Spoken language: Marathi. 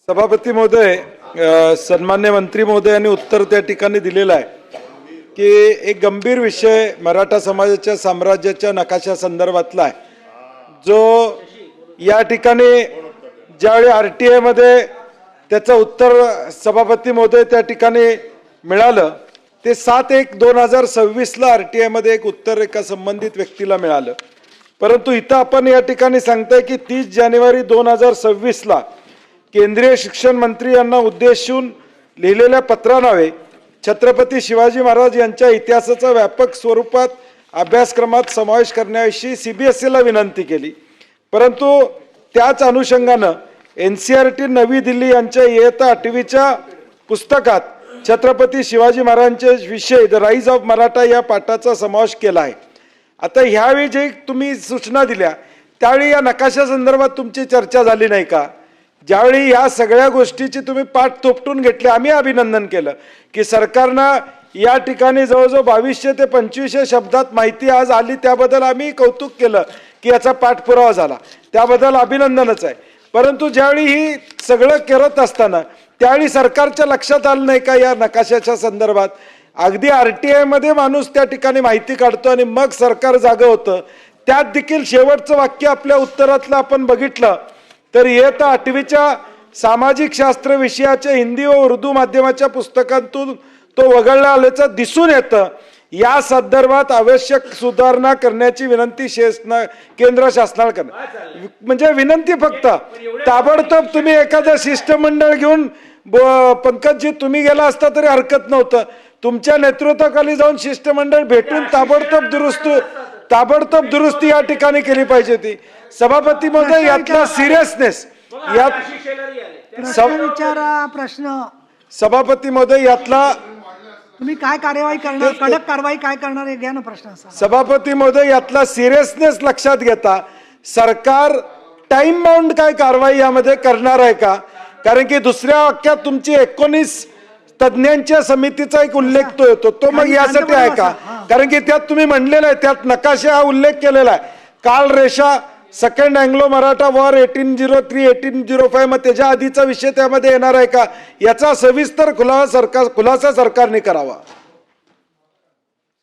सभापती महोदय, सन्मान्य मंत्री महोदयांनी उत्तर त्या ठिकाणी दिलेलं आहे की एक गंभीर विषय मराठा समाजाच्या साम्राज्याच्या नकाशा संदर्भातला आहे, जो या ठिकाणी ज्यावेळी RTI मध्ये त्याचं उत्तर सभापती महोदय त्या ठिकाणी मिळालं ते 7/1/2026 RTI मध्ये एक उत्तर एका संबंधित व्यक्तीला मिळालं. परंतु इथं आपण या ठिकाणी सांगताय की 30 जानेवारी 2026 केंद्रीय शिक्षण मंत्री यांना उद्देशून लिहिलेल्या पत्रान्वये छत्रपती शिवाजी महाराज यांच्या इतिहासाचा व्यापक स्वरूपात अभ्यासक्रमात समावेश करण्याविषयी CBSE विनंती केली. परंतु त्याच अनुषंगानं NCERT नवी दिल्ली यांच्या इयत्ता 8वीच्या पुस्तकात छत्रपती शिवाजी महाराजांचे विषय द राईज ऑफ मराठा या पाठाचा समावेश केला आहे. आता ह्यावेळी जे तुम्ही सूचना दिल्या त्यावेळी या नकाशा संदर्भात तुमची चर्चा झाली नाही का? ज्यावेळी या सगळ्या गोष्टीची तुम्ही पाठ थोपटून घेतली, आम्ही अभिनंदन केलं की सरकारनं या ठिकाणी जवळजवळ 2200 ते 2500 शब्दात माहिती आज आली, त्याबद्दल आम्ही कौतुक केलं की याचा पाठपुरावा झाला, त्याबद्दल अभिनंदनच आहे. परंतु ज्यावेळी ही सगळं करत असताना त्यावेळी सरकारच्या लक्षात आलं नाही का या नकाशाच्या संदर्भात? अगदी RTI मध्ये माणूस त्या ठिकाणी माहिती काढतो आणि मग सरकार जागं होतं. त्यात देखील शेवटचं वाक्य आपल्या उत्तरातलं आपण बघितलं तर इयत्ता 8वीच्या सामाजिक शास्त्र विषयाच्या हिंदी व उर्दू माध्यमाच्या पुस्तकातून तो वगळला आल्याचं दिसून येतं. या संदर्भात आवश्यक सुधारणा करण्याची विनंती केंद्र शासनाला करणार. म्हणजे विनंती फक्त ताबडतोब तुम्ही एखादं शिष्टमंडळ घेऊन पंकजजी तुम्ही गेला असता तरी हरकत नव्हतं. तुमच्या नेतृत्वाखाली जाऊन शिष्टमंडळ भेटून ताबडतोब दुरुस्ती या ठिकाणी केली पाहिजे. ती सभापती महोदय यातला सिरियसनेस प्रश्न सभापती महोदय यातला तुम्ही काय कार्यवाही करणार, कडक कारवाई काय करणार हे घ्या ना प्रश्न. सभापती महोदय यातला सिरियसनेस लक्षात घेता सरकार टाइम बाउंड काय कारवाई यामध्ये करणार आहे का? कारण की दुसऱ्या वाक्यात तुमची 19 तज्ञांच्या समितीचा एक उल्लेख तो येतो, तो मग यासाठी आहे का? कारण की त्यात तुम्ही म्हणलेलं आहे, त्यात नकाशा हा उल्लेख केलेला आहे, काल रेषा सेकंड अँग्लो मराठा वॉर 1803-1805, मग त्याच्या आधीचा विषय त्यामध्ये येणार आहे का? याचा सविस्तर खुलासा सरकारने करावा.